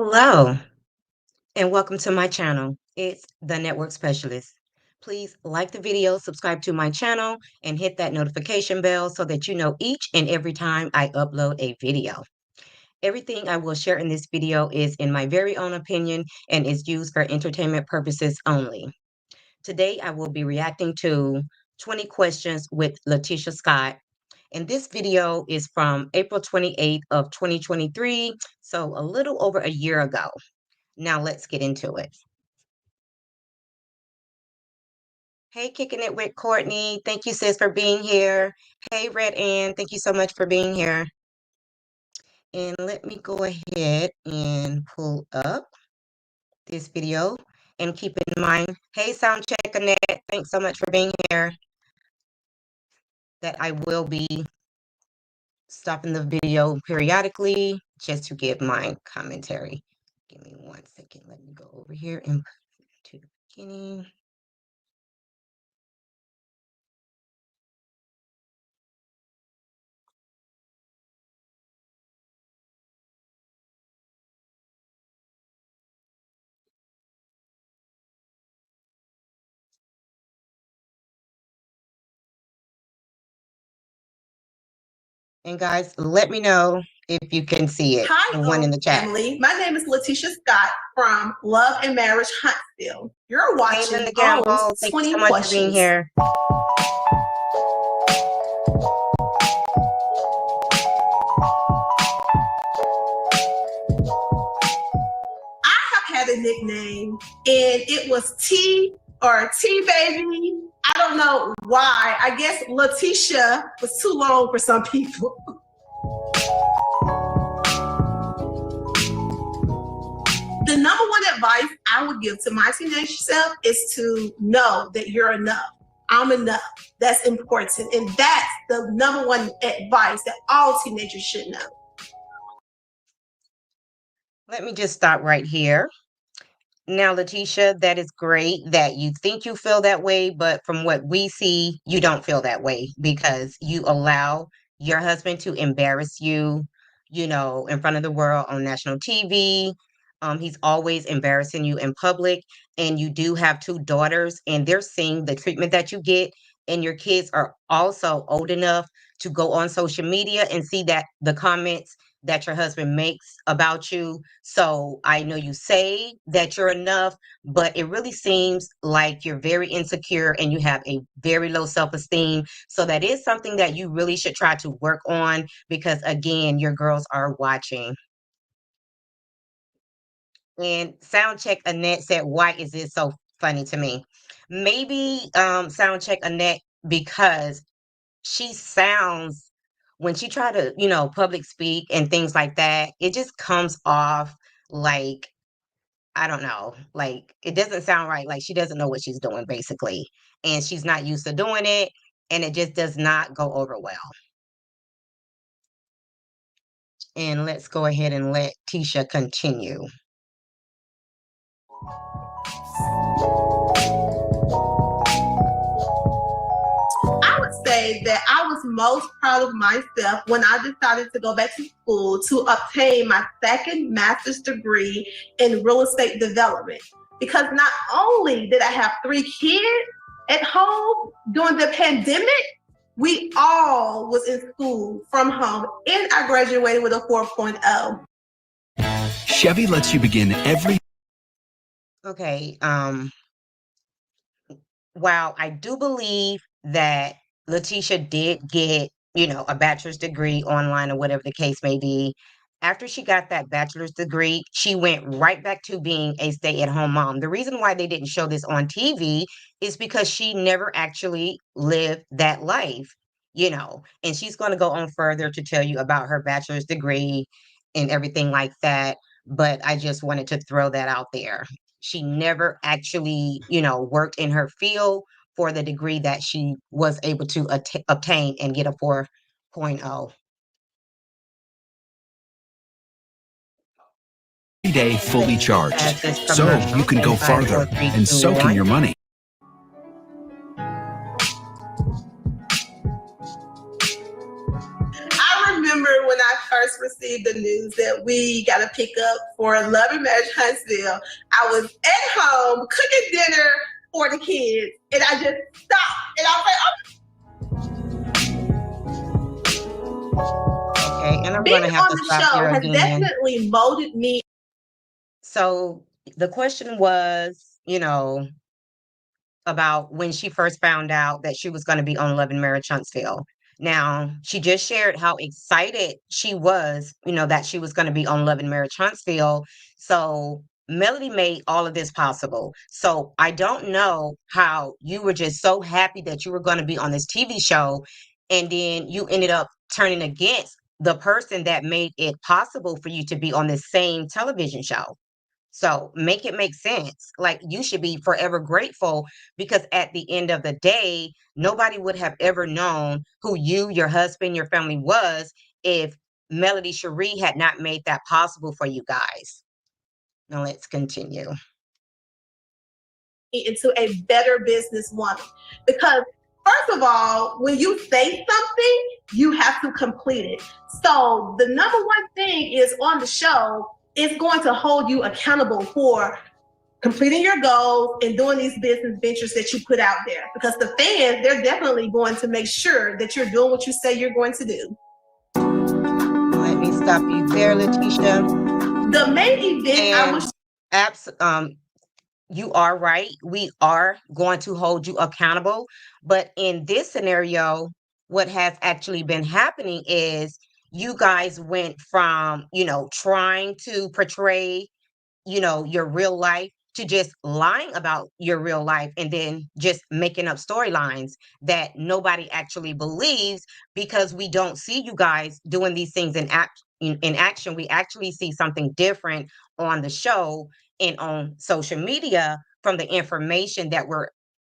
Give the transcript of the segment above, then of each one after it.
Hello, and welcome to my channel. It's the Network Specialist. Please like the video, subscribe to my channel, and hit that notification bell so that you know each and every time I upload a video. Everything I will share in this video is in my very own opinion and is used for entertainment purposes only. Today, I will be reacting to 20 questions with Latisha Scott. And this video is from April 28th of 2023, so a little over a year ago. Now let's get into it. Hey, Kicking It with Courtney. Thank you, sis, for being here. Hey, Red Ann. Thank you so much for being here. And let me go ahead and pull up this video and keep in mind, hey, sound check Annette. Thanks so much for being here. That I will be stopping the video periodically just to give my commentary. Give me 1 second. Let me go over here and put it to the beginning. And guys, let me know if you can see it. Hi, the one in the chat. family. My name is Latisha Scott from Love and Marriage Huntsville. You're watching Linda Gamble, Almost thank you 20 so much for being Questions. here. I have had a nickname, and it was T or T Baby. I don't know why. I guess Latisha was too long for some people. The number one advice I would give to my teenage self is to know that you're enough. I'm enough. That's important. And that's the number one advice that all teenagers should know. Let me just stop right here. Now, Latisha, that is great that you think you feel that way, but from what we see, you don't feel that way because you allow your husband to embarrass you, in front of the world on national TV. He's always embarrassing you in public, and you do have two daughters, and they're seeing the treatment that you get, and your kids are also old enough to go on social media and see that the comments that your husband makes about you. So I know you say that you're enough, but it really seems like you're very insecure and you have a very low self-esteem. So that is something that you really should try to work on because, again, your girls are watching. And Soundcheck Annette said, why is this so funny to me? Maybe Soundcheck Annette, because she sounds, when she try to, public speak and things like that, it just comes off like, I don't know, like it doesn't sound right. Like she doesn't know what she's doing, basically. And she's not used to doing it. And it just does not go over well. And let's go ahead and let Tisha continue. I would say that I was most proud of myself when I decided to go back to school to obtain my second master's degree in real estate development. Because not only did I have 3 kids at home during the pandemic, we all was in school from home, and I graduated with a 4.0. Chevy lets you begin every. Okay. While I do believe that Latisha did get, a bachelor's degree online or whatever the case may be, after she got that bachelor's degree, she went right back to being a stay-at-home mom. The reason why they didn't show this on TV is because she never actually lived that life, and she's going to go on further to tell you about her bachelor's degree and everything like that. But I just wanted to throw that out there. She never actually, worked in her field for the degree that she was able to obtain and get a 4.0. Every day fully charged, This so commercial you can go in 5, farther 4, 3, and 2, soak in 1. your money. I remember when I first received the news that we got to pick up for Love and Marriage Huntsville, I was at home cooking dinner for the kids, and I just stopped, and I was like, Okay, and I'm being going to have on to the stop show there has again. definitely molded me. So the question was, about when she first found out that she was going to be on Love and Marriage Huntsville. Now, she just shared how excited she was, that she was going to be on Love and Marriage Huntsville. So Melody made all of this possible. So I don't know how you were just so happy that you were going to be on this TV show, and then you ended up turning against the person that made it possible for you to be on this same television show. So make it make sense. Like, you should be forever grateful, because at the end of the day, nobody would have ever known who you, your husband, your family was if Melody Cherie had not made that possible for you guys. Now let's continue. Into a better businesswoman, because first of all, when you say something, you have to complete it. So the number one thing is, on the show, it's going to hold you accountable for completing your goals and doing these business ventures that you put out there, because the fans, they're definitely going to make sure that you're doing what you say you're going to do. Let me stop you there, Latisha. The main event I was you are right. We are going to hold you accountable. But in this scenario, what has actually been happening is you guys went from, trying to portray, your real life, to just lying about your real life, and then just making up storylines that nobody actually believes, because we don't see you guys doing these things in action. We actually see something different on the show and on social media from the information that we're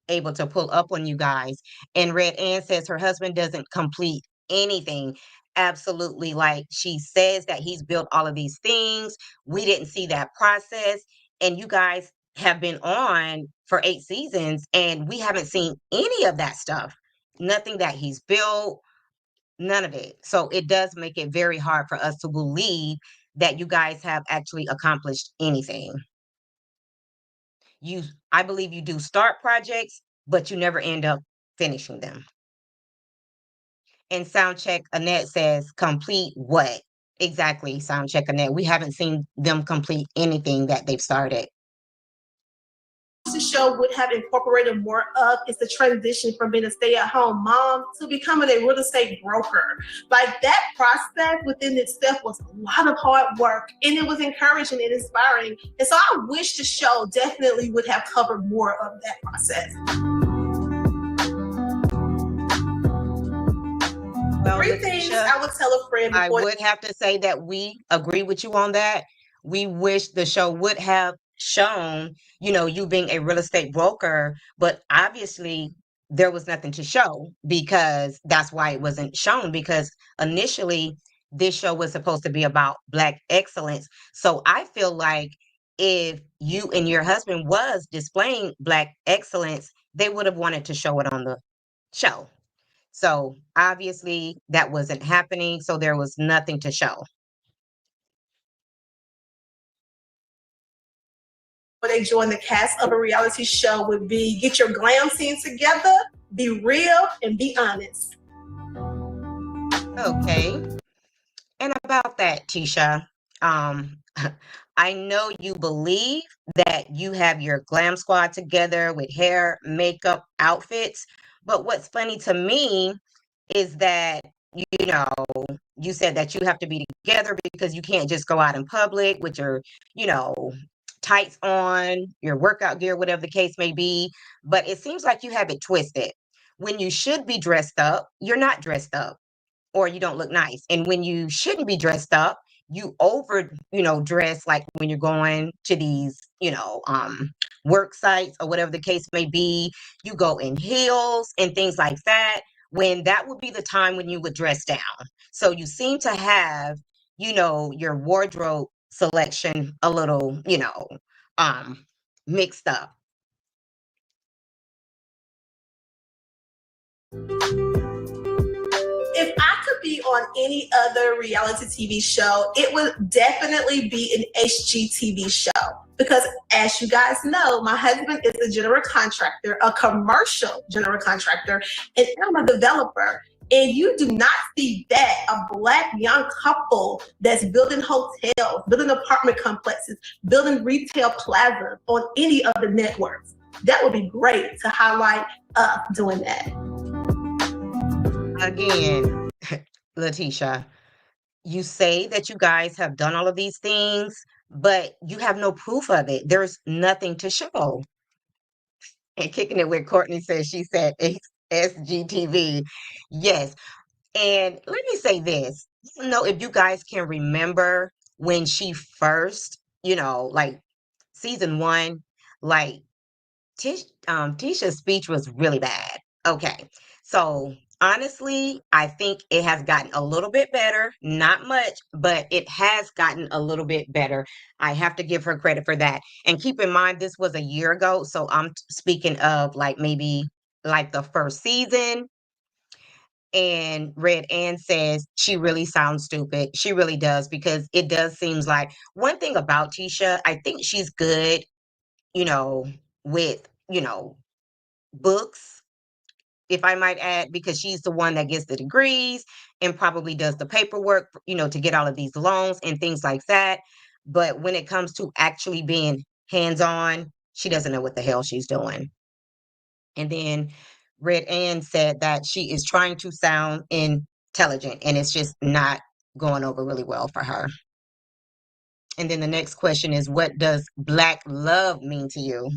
able to pull up on you guys. And Red Ann says her husband doesn't complete anything. Absolutely. Like, she says that he's built all of these things. We didn't see that process. And you guys have been on for 8 seasons, and we haven't seen any of that stuff. Nothing that he's built, none of it. So it does make it very hard for us to believe that you guys have actually accomplished anything. I believe you do start projects, but you never end up finishing them. And Soundcheck Annette says, complete what? Exactly, Soundcheck Annette. We haven't seen them complete anything that they've started. The show would have incorporated more of is the transition from being a stay-at-home mom to becoming a real estate broker. Like, that process within itself was a lot of hard work, and it was encouraging and inspiring. And so I wish the show definitely would have covered more of that process. Well, Three things I would tell a friend I before. would have to say that we agree with you on that. We wish the show would have shown, you being a real estate broker, but obviously there was nothing to show, because that's why it wasn't shown, because initially this show was supposed to be about Black excellence. So I feel like if you and your husband was displaying Black excellence, they would have wanted to show it on the show. So obviously that wasn't happening. So there was nothing to show. When they join the cast of a reality show would be, get your glam scene together, be real, and be honest. Okay. And about that, Tisha, um, I know you believe that you have your glam squad together with hair, makeup, outfits. But what's funny to me is that, you know, you said that you have to be together because you can't just go out in public with your, you know, tights on, your workout gear, whatever the case may be. But it seems like you have it twisted. When you should be dressed up, you're not dressed up, or you don't look nice. And when you shouldn't be dressed up, you over, dress, like when you're going to these, work sites or whatever the case may be. You go in heels and things like that, when that would be the time when you would dress down. So you seem to have, your wardrobe selection a little, mixed up. If I could be on any other reality TV show, it would definitely be an HGTV show. Because as you guys know, my husband is a general contractor, a commercial general contractor, and I'm a developer. And you do not see that, a Black young couple that's building hotels, building apartment complexes, building retail plazas on any of the networks. That would be great to highlight us doing that. Again, Latisha, you say that you guys have done all of these things, but you have no proof of it. There's nothing to show. And kicking it with Courtney says she said SGTV. Yes. And let me say this. I don't know if you guys can remember when she first, like season one, like Tisha's speech was really bad. Okay. So honestly, I think it has gotten a little bit better. Not much, but it has gotten a little bit better. I have to give her credit for that. And keep in mind, this was a year ago. So I'm speaking of like maybe like the first season. And Red Ann says she really sounds stupid. She really does, because it does seems like one thing about Tisha, I think she's good, you know, with, books, if I might add, because she's the one that gets the degrees and probably does the paperwork, to get all of these loans and things like that. But when it comes to actually being hands-on, she doesn't know what the hell she's doing. And then Red Ann said that she is trying to sound intelligent and it's just not going over really well for her. And then the next question is, what does Black love mean to you?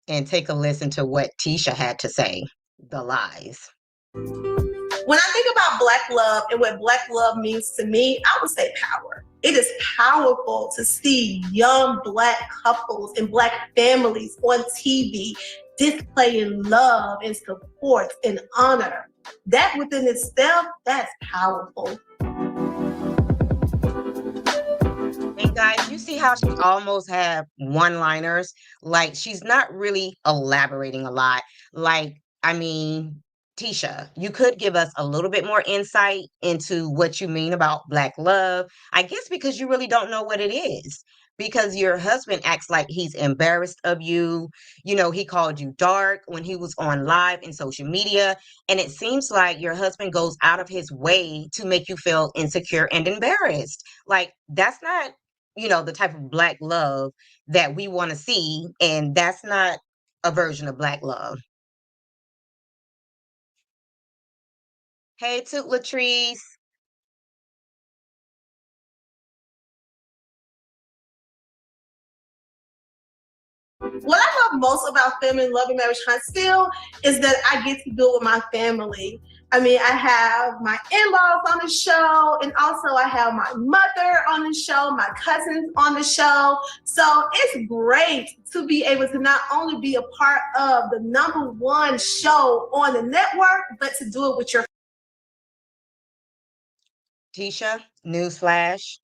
And take a listen to what Tisha had to say. The lies. When I think about Black love and what Black love means to me, I would say power. It is powerful to see young Black couples and Black families on TV displaying love and support and honor. That within itself, that's powerful. And guys, you see how she almost have one-liners? Like, she's not really elaborating a lot. Like, I mean, Tisha, you could give us a little bit more insight into what you mean about Black love. I guess because you really don't know what it is. Because your husband acts like he's embarrassed of you. He called you dark when he was on live in social media. And it seems like your husband goes out of his way to make you feel insecure and embarrassed. Like, that's not, the type of Black love that we want to see. And that's not a version of Black love. Hey, Toot Latrice. What I love most about filming Love and Marriage Huntsville is that I get to do it with my family. I mean, I have my in-laws on the show, and also I have my mother on the show, my cousins on the show. So it's great to be able to not only be a part of the #1 show on the network, but to do it with your Tisha, newsflash.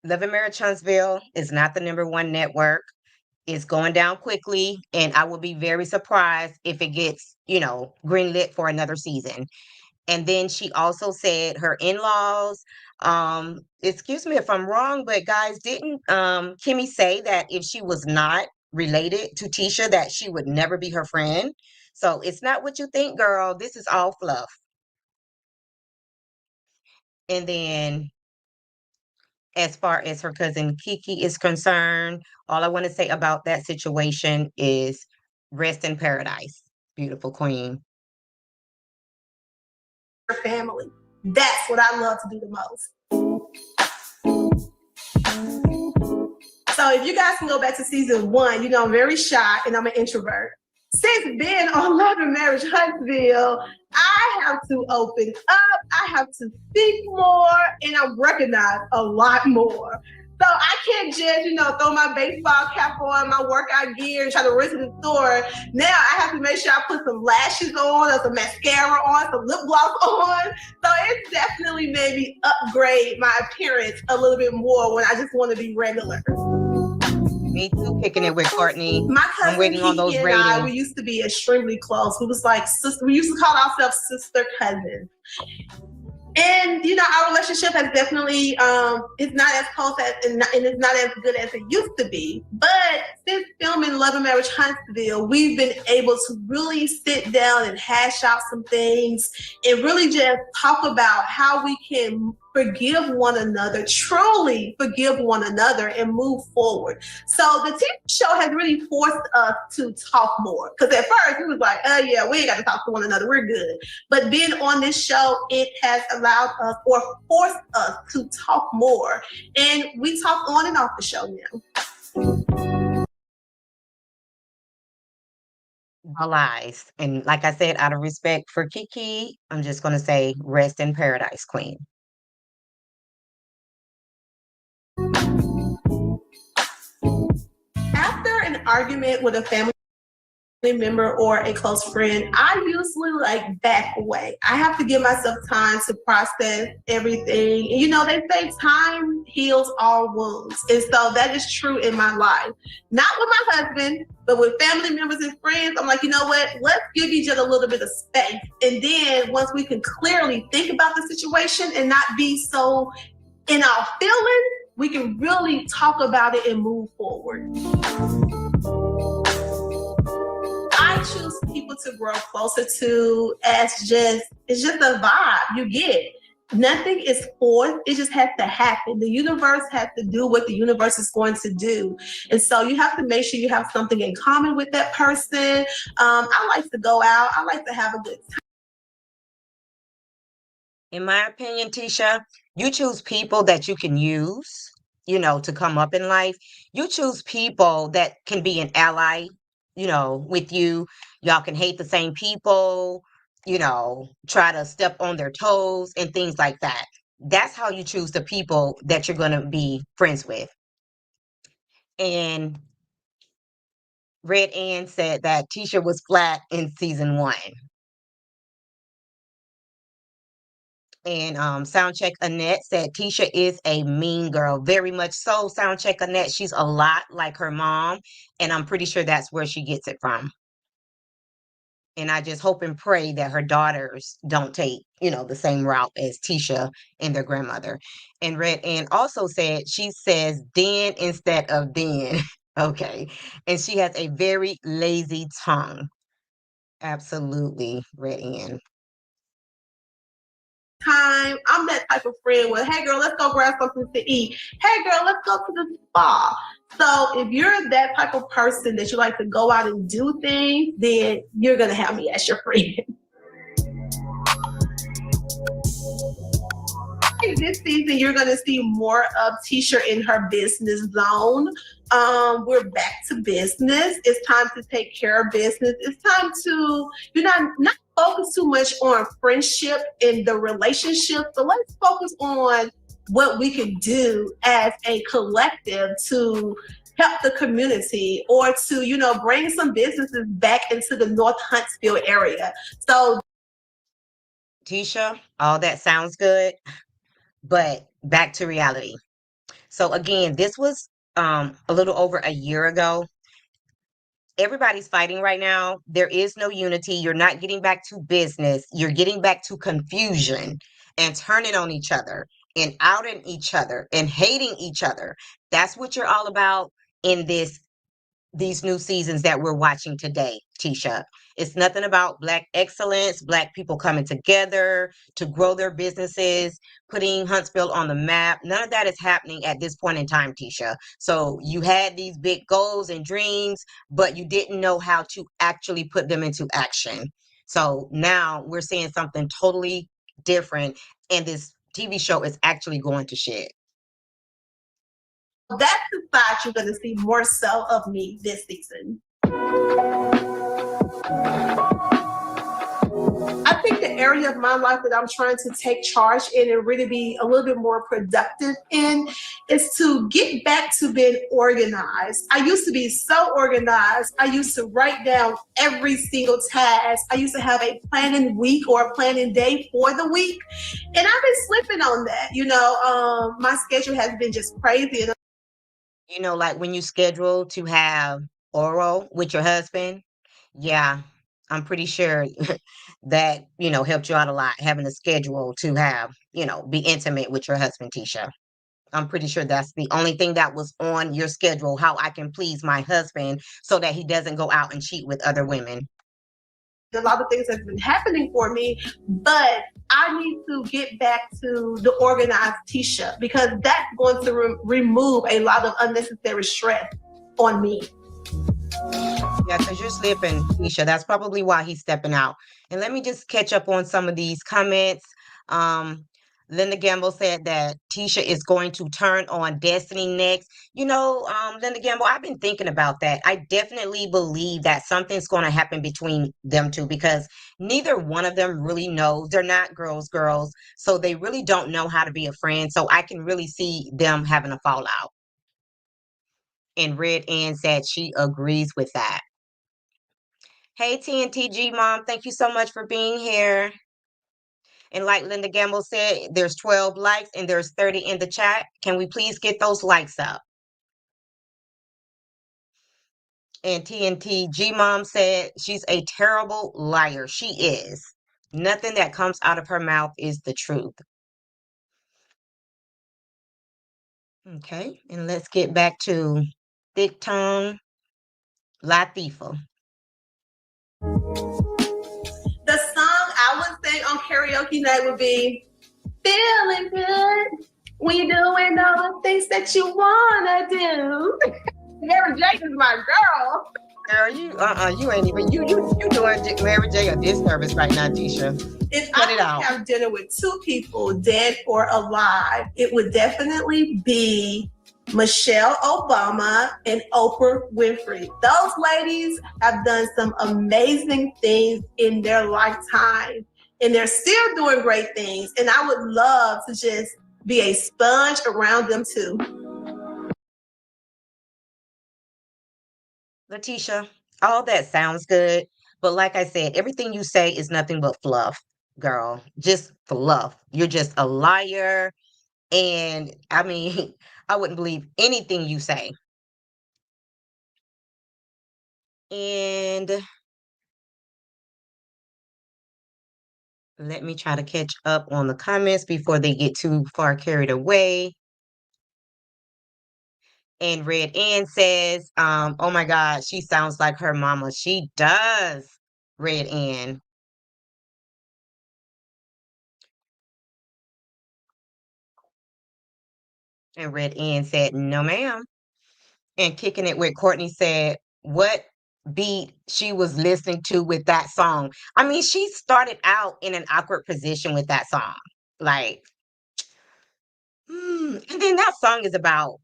Love and Marriage Huntsville is not the #1 network. It's going down quickly, and I will be very surprised if it gets, greenlit for another season. And then she also said her in-laws, excuse me if I'm wrong, but guys, didn't Kimmy say that if she was not related to Tisha, that she would never be her friend? So it's not what you think, girl. This is all fluff. And then as far as her cousin Kiki is concerned, all I want to say about that situation is rest in paradise, beautiful queen. family. That's what I love to do the most. So if you guys can go back to season 1, I'm very shy and I'm an introvert. Since being on Love and Marriage Huntsville, I have to open up, I have to speak more, and I'm recognized a lot more. So I can't just, throw my baseball cap on, my workout gear, and try to run to the store. Now I have to make sure I put some lashes on, or some mascara on, some lip gloss on. So it's definitely made me upgrade my appearance a little bit more when I just want to be regular. Me too, kicking it with Courtney. My I'm cousin waiting on those Kiki and I, we ratings. used to be extremely close. We was like sister. We used to call ourselves sister cousins. And our relationship has definitely it's not as close as and it's not as good as it used to be. But since filming Love and Marriage Huntsville, we've been able to really sit down and hash out some things and really just talk about how we can forgive one another, truly forgive one another, and move forward. So the TV show has really forced us to talk more. Because at first we was like, oh yeah, we ain't got to talk to one another, we're good. But being on this show, it has allowed us or forced us to talk more. And we talk on and off the show now. All eyes. And like I said, out of respect for Kiki, I'm just going to say rest in paradise, Queen. After an argument with a family member or a close friend, I usually back away. I have to give myself time to process everything. And they say time heals all wounds. And so that is true in my life. Not with my husband, but with family members and friends. I'm like, you know what? Let's give each other a little bit of space. And then once we can clearly think about the situation and not be so in our feelings, we can really talk about it and move forward. I choose people to grow closer to as it's just a vibe you get. Nothing is forced. It just has to happen. The universe has to do what the universe is going to do. And so you have to make sure you have something in common with that person. I like to go out. I like to have a good time. In my opinion, Tisha, you choose people that you can use, to come up in life. You choose people that can be an ally, with you. Y'all can hate the same people, try to step on their toes and things like that. That's how you choose the people that you're going to be friends with. And Red Ann said that Tisha was flat in season 1. And Soundcheck Annette said Tisha is a mean girl. Very much so, Soundcheck Annette. She's a lot like her mom, and I'm pretty sure that's where she gets it from. And I just hope and pray that her daughters don't take, the same route as Tisha and their grandmother. And Red Ann also said she says den instead of den. Okay. And she has a very lazy tongue. Absolutely, Red Ann. Time. I'm that type of friend where, hey girl, let's go grab something to eat. Hey girl, let's go to the spa. So if you're that type of person that you like to go out and do things, then you're gonna have me as your friend. This season, you're going to see more of Tisha in her business zone. We're back to business. It's time to take care of business. It's time to, not focus too much on friendship and the relationship, but let's focus on what we can do as a collective to help the community or to, bring some businesses back into the North Huntsville area. So, Tisha, all that sounds good. But back to reality. So again, this was a little over a year ago. Everybody's fighting right now. There is no unity. You're not getting back to business. You're getting back to confusion and turning on each other and outing each other and hating each other. That's what you're all about in these new seasons that we're watching today, Tisha. It's nothing about Black excellence, Black people coming together to grow their businesses, putting Huntsville on the map. None of that is happening at this point in time, Tisha. So you had these big goals and dreams, but you didn't know how to actually put them into action. So now we're seeing something totally different, and this TV show is actually going to shit. that's the side you're going to see more so of me this season. I think the area of my life that I'm trying to take charge in and really be a little bit more productive in is to get back to being organized. I used to be so organized. I used to write down every single task. I used to have a planning week or a planning day for the week. And I've been slipping on that. My schedule has been just crazy. You know, like when you schedule to have oral with your husband, yeah, I'm pretty sure that, helped you out a lot, having a schedule to have, be intimate with your husband, Tisha. I'm pretty sure that's the only thing that was on your schedule, how I can please my husband so that he doesn't go out and cheat with other women. A lot of things have been happening for me, but I need to get back to the organized Tisha because that's going to remove a lot of unnecessary stress on me. Yeah, because you're slipping, Tisha. That's probably why he's stepping out. And let me just catch up on some of these comments. Um, Linda Gamble said that Tisha is going to turn on Destiny next. Linda Gamble, I've been thinking about that. I definitely believe that something's going to happen between them two because neither one of them really knows. They're not girls, so they really don't know how to be a friend. So I can really see them having a fallout. And Red Ann said she agrees with that. Hey, TNTG Mom, thank you so much for being here. And like Linda Gamble said, there's 12 likes and there's 30 in the chat. Can we please get those likes up? And TNTG Mom said she's a terrible liar. She is. Nothing that comes out of her mouth is the truth. Okay, and let's get back to Thick Tongue Latifah. The song I would sing on karaoke night would be Feeling Good when you're doing all the things that you wanna do. Mary J is my girl. Girl, you ain't even you doing Mary J a disservice right now, Tisha. If I could have dinner with two people, dead or alive, it would definitely be Michelle Obama and Oprah Winfrey. Those ladies have done some amazing things in their lifetime, and they're still doing great things. And I would love to just be a sponge around them too. Latisha, all that sounds good, but like I said, everything you say is nothing but fluff, girl. Just fluff. You're just a liar. And I mean, I wouldn't believe anything you say. And let me try to catch up on the comments before they get too far carried away. And Red Ann says, oh my God, she sounds like her mama. She does, Red Ann. And Red Ann said, no, ma'am. And Kicking It with Courtney said, what beat she was listening to with that song? I mean, she started out in an awkward position with that song. Like, and then that song is about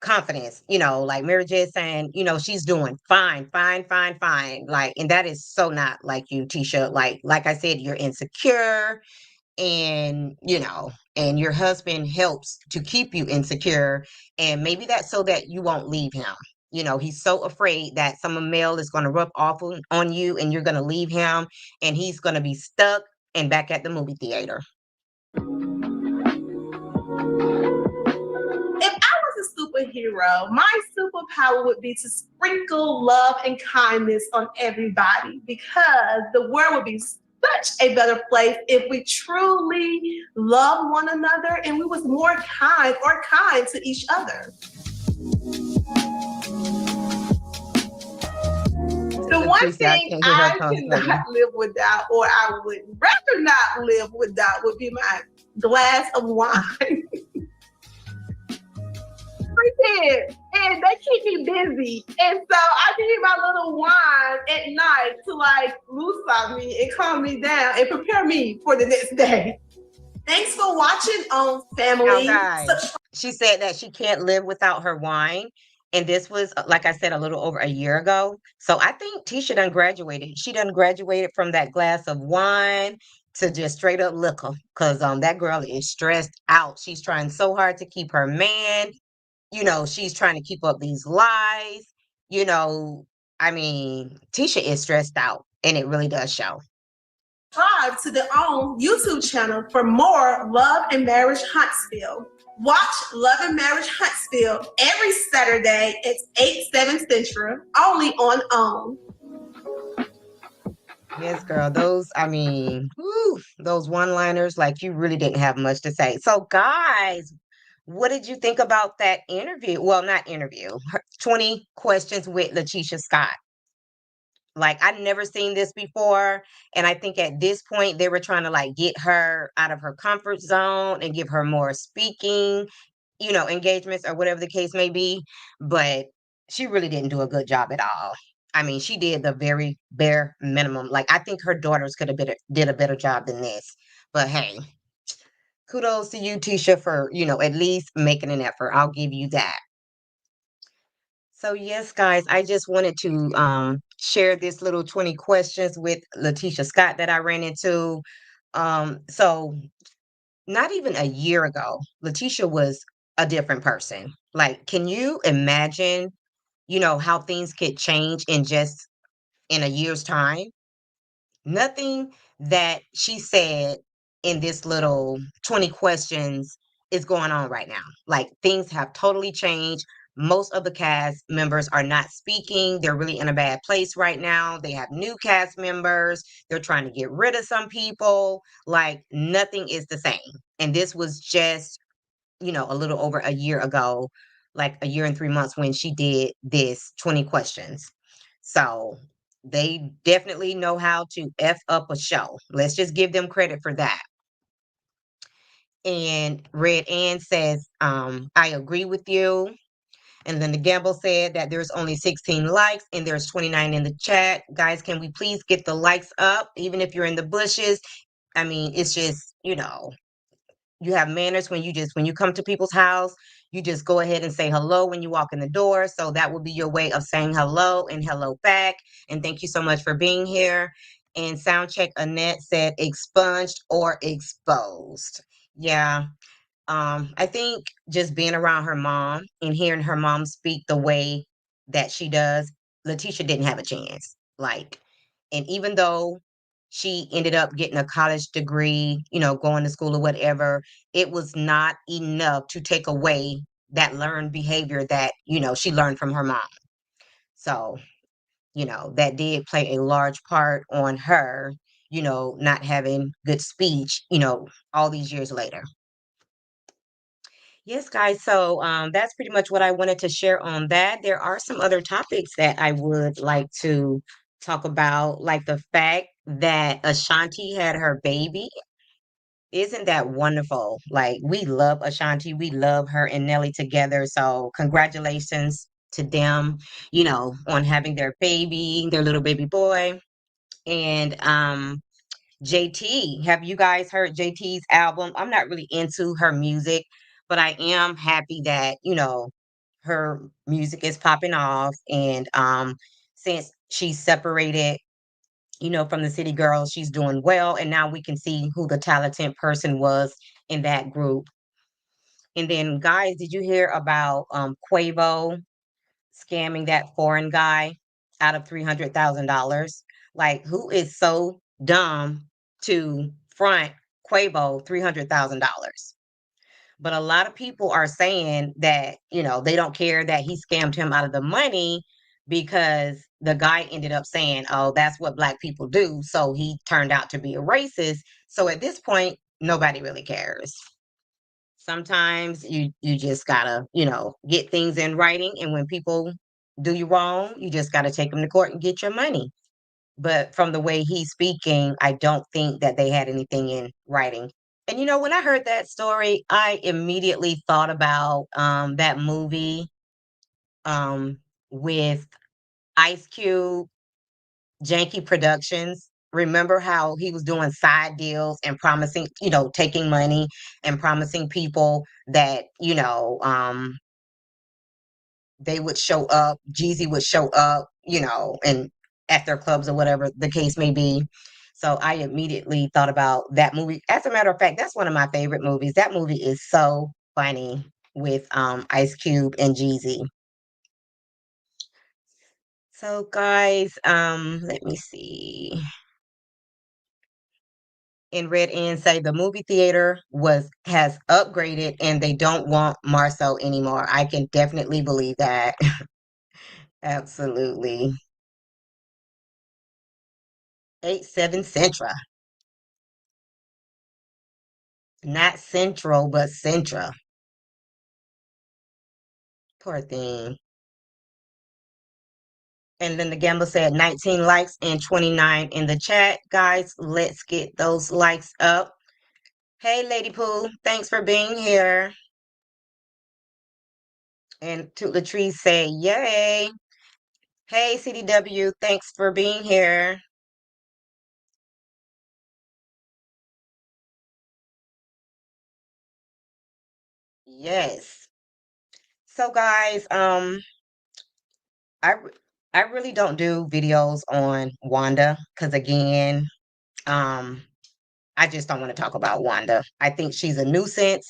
confidence, like Mary J is saying, she's doing fine, fine, fine, fine. Like, and that is so not like you, Tisha. Like I said, you're insecure and and your husband helps to keep you insecure, and maybe that's so that you won't leave him. He's so afraid that some male is going to rub off on you and you're going to leave him and he's going to be stuck and back at the movie theater. If I was a superhero, my superpower would be to sprinkle love and kindness on everybody because the world would be such a better place if we truly love one another and we was more kind to each other. The one thing I cannot live without, or I would rather not live without, would be my glass of wine. And they keep me busy, and so I need my little wine at night to like loose me and calm me down and prepare me for the next day. Thanks for watching on Family. She said that she can't live without her wine, and this was, like I said, a little over a year ago. So I think Tisha done graduated. She done graduated from that glass of wine to just straight up liquor, because that girl is stressed out. She's trying so hard to keep her man. She's trying to keep up these lies. I mean, Tisha is stressed out, and it really does show. Subscribe to their own YouTube channel for more love and marriage Huntsville. Watch Love and Marriage Huntsville every Saturday. It's 8, 7 Central, only on OWN. Yes, girl. I mean, whew, those one-liners, like you really didn't have much to say. So, guys, what did you think about that interview? Well, not interview, 20 questions with Latisha Scott. Like, I'd never seen this before. And I think at this point, they were trying to like get her out of her comfort zone and give her more speaking, engagements or whatever the case may be. But she really didn't do a good job at all. I mean, she did the very bare minimum. Like, I think her daughters could have did a better job than this. But hey, kudos to you, Tisha, for, at least making an effort. I'll give you that. So yes, guys, I just wanted to share this little 20 questions with Latisha Scott that I ran into. So not even a year ago, Latisha was a different person. Like, can you imagine, how things could change in a year's time? Nothing that she said in this little 20 questions is going on right now. Like, things have totally changed. Most of the cast members are not speaking. They're really in a bad place right now. They have new cast members. They're trying to get rid of some people. Like, nothing is the same. And this was just, a little over a year ago, like a year and 3 months when she did this 20 questions. So they definitely know how to F up a show. Let's just give them credit for that. And Red Ann says, I agree with you. And then the Gamble said that there's only 16 likes and there's 29 in the chat. Guys, can we please get the likes up, even if you're in the bushes? I mean, it's just, you have manners when you come to people's house, you just go ahead and say hello when you walk in the door. So that will be your way of saying hello and hello back. And thank you so much for being here. And Soundcheck Annette said expunged or exposed. Yeah. I think just being around her mom and hearing her mom speak the way that she does, Letitia didn't have a chance. Like, and even though she ended up getting a college degree, going to school or whatever, it was not enough to take away that learned behavior that, she learned from her mom. So, that did play a large part on her, not having good speech, all these years later. Yes, guys. So that's pretty much what I wanted to share on that. There are some other topics that I would like to talk about, like the fact that Ashanti had her baby. Isn't that wonderful? Like, we love Ashanti. We love her and Nelly together. So congratulations to them, on having their baby, their little baby boy. And JT, have you guys heard JT's album? I'm not really into her music, but I am happy that, her music is popping off. And since she's separated, from the City Girls, she's doing well. And now we can see who the talented person was in that group. And then, guys, did you hear about Quavo scamming that foreign guy out of $300,000? Like, who is so dumb to front Quavo $300,000? But a lot of people are saying that, they don't care that he scammed him out of the money because the guy ended up saying, oh, that's what black people do. So he turned out to be a racist. So at this point, nobody really cares. Sometimes you just gotta, get things in writing, and when people do you wrong, you just gotta take them to court and get your money. But from the way he's speaking, I don't think that they had anything in writing. And when I heard that story, I immediately thought about that movie um with Ice Cube, Janky Productions. Remember how he was doing side deals and promising, taking money and promising people that, they would show up, Jeezy would show up, and at their clubs or whatever the case may be. So I immediately thought about that movie. As a matter of fact, that's one of my favorite movies. That movie is so funny with Ice Cube and Jeezy. So guys, let me see. And Red End say the movie theater was has upgraded and they don't want Marcel anymore. I can definitely believe that. Absolutely. 8-7 Centra. Not Central, but Centra. Poor thing. And then the Gamble said 19 likes and 29 in the chat. Guys, let's get those likes up. Hey, Lady Pooh, thanks for being here. And Toot Latrice say, yay. Hey, CDW, thanks for being here. Yes. So, guys, I re- I really don't do videos on Wanda because again, um, I just don't want to talk about Wanda. I think she's a nuisance,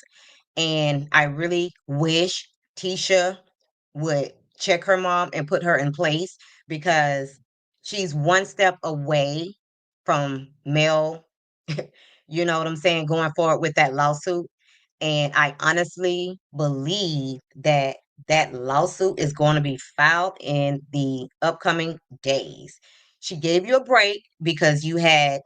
and I really wish Tisha would check her mom and put her in place because she's one step away from Mel, you know what I'm saying, going forward with that lawsuit. And I honestly believe that that lawsuit is going to be filed in the upcoming days. She gave you a break because you had,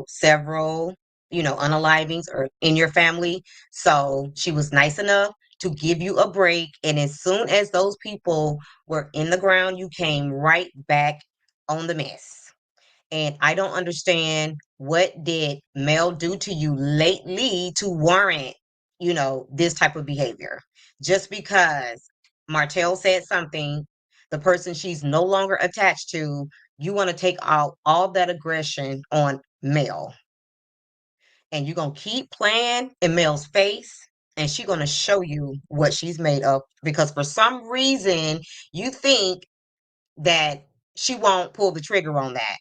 several, unalivings or in your family. So she was nice enough to give you a break. And as soon as those people were in the ground, you came right back on the mess. And I don't understand what did Mel do to you lately to warrant, this type of behavior. Just because Martell said something, the person she's no longer attached to, you want to take out all that aggression on Mel. And you're going to keep playing in Mel's face and she's going to show you what she's made of because for some reason you think that she won't pull the trigger on that.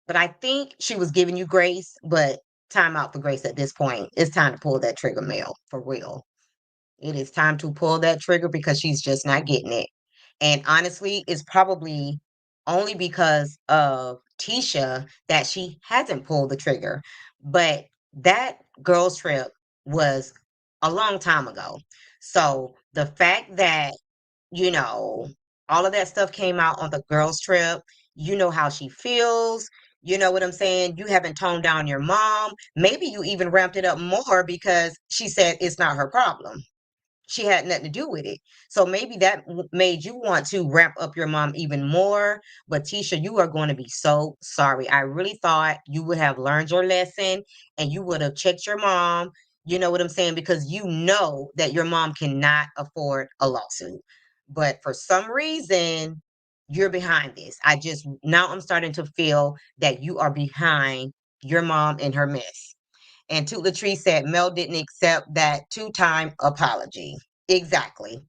But I think she was giving you grace, but time out for grace at this point. It's time to pull that trigger, Mel, for real. It is time to pull that trigger because she's just not getting it. And honestly, it's probably only because of Tisha that she hasn't pulled the trigger. But that girls' trip was a long time ago. So the fact that you know, all of that stuff came out on the girls' trip. You know how she feels. You know what I'm saying? You haven't toned down your mom. Maybe you even ramped it up more because she said it's not her problem. She had nothing to do with it. So maybe that made you want to ramp up your mom even more. But Tisha, you are going to be so sorry. I really thought you would have learned your lesson and you would have checked your mom. You know what I'm saying? Because you know that your mom cannot afford a lawsuit. But for some reason, you're behind this. Now I'm starting to feel that you are behind your mom and her mess. And Toot Latrice said Mel didn't accept that two-time apology. Exactly.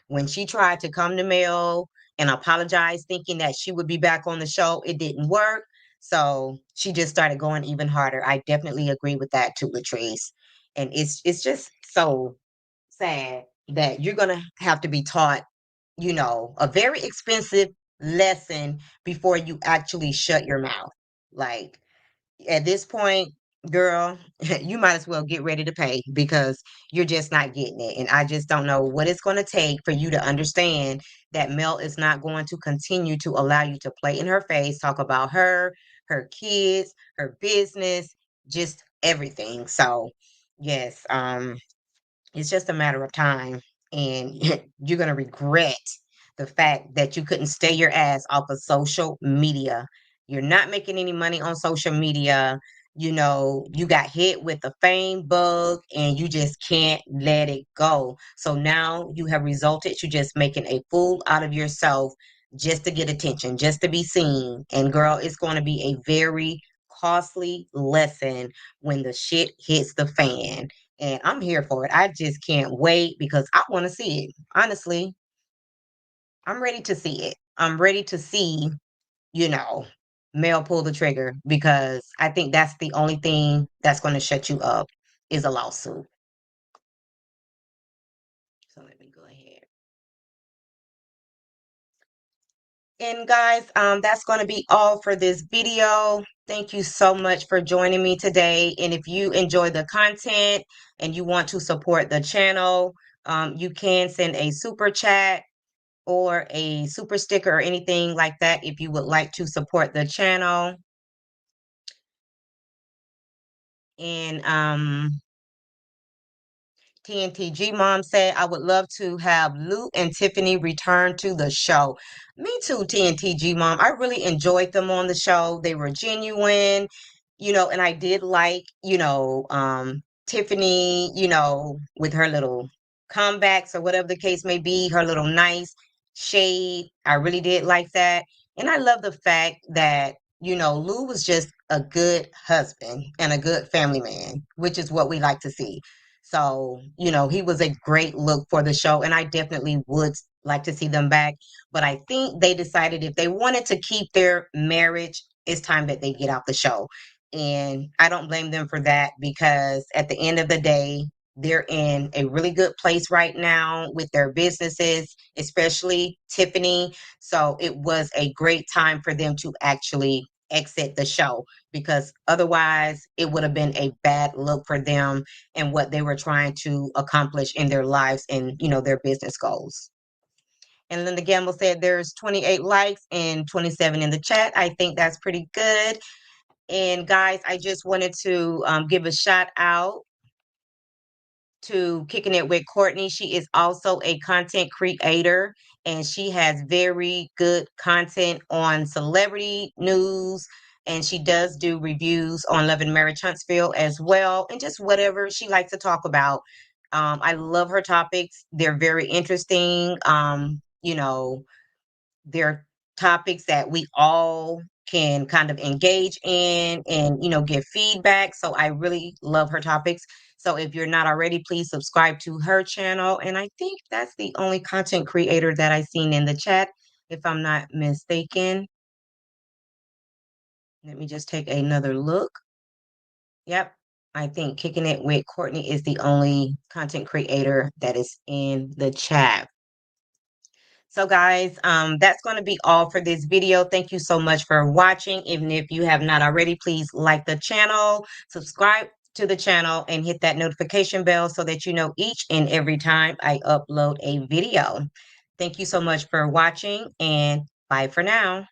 When she tried to come to Mel and apologize, thinking that she would be back on the show, it didn't work. So she just started going even harder. I definitely agree with that, Toot Latrice. And it's just so sad that you're gonna have to be taught, a very expensive lesson before you actually shut your mouth. Like at this point, girl, you might as well get ready to pay because you're just not getting it. And I just don't know what it's going to take for you to understand that Mel is not going to continue to allow you to play in her face, talk about her, her kids, her business, just everything. So, yes, it's just a matter of time. And you're going to regret the fact that you couldn't stay your ass off of social media. You're not making any money on social media. You got hit with the fame bug and you just can't let it go. So now you have resulted to just making a fool out of yourself just to get attention, just to be seen. And girl, it's going to be a very costly lesson when the shit hits the fan. And I'm here for it. I just can't wait because I want to see it. Honestly, I'm ready to see it. I'm ready to see, you know, Mel pull the trigger because I think that's the only thing that's going to shut you up is a lawsuit. So let me go ahead. And guys, that's going to be all for this video. Thank you so much for joining me today. And if you enjoy the content and you want to support the channel, you can send a super chat or a super sticker or anything like that if you would like to support the channel. And TNTG Mom said, I would love to have Lou and Tiffany return to the show. Me too, TNTG Mom. I really enjoyed them on the show. They were genuine, and I did like, Tiffany, with her little comebacks or whatever the case may be, her little nice shade. I really did like that. And I love the fact that, Lou was just a good husband and a good family man, which is what we like to see. So, he was a great look for the show, and I definitely would like to see them back. But I think they decided if they wanted to keep their marriage, it's time that they get out the show. And I don't blame them for that because at the end of the day, they're in a really good place right now with their businesses, especially Tiffany. So it was a great time for them to actually exit the show because otherwise it would have been a bad look for them and what they were trying to accomplish in their lives and their business goals. And Linda Gamble said there's 28 likes and 27 in the chat. I think that's pretty good. And guys, I just wanted to give a shout out to Kicking It with Courtney. She is also a content creator and she has very good content on celebrity news. And she does do reviews on Love and Marriage Huntsville as well, and just whatever she likes to talk about. I love her topics. They're very interesting. They're topics that we all can kind of engage in and give feedback. So I really love her topics. So if you're not already, please subscribe to her channel. And I think that's the only content creator that I've seen in the chat, if I'm not mistaken. Let me just take another look. Yep. I think Kicking It with Courtney is the only content creator that is in the chat. So guys, that's going to be all for this video. Thank you so much for watching. Even if you have not already, please like the channel, subscribe to the channel, and hit that notification bell so that you know each and every time I upload a video. Thank you so much for watching, and bye for now.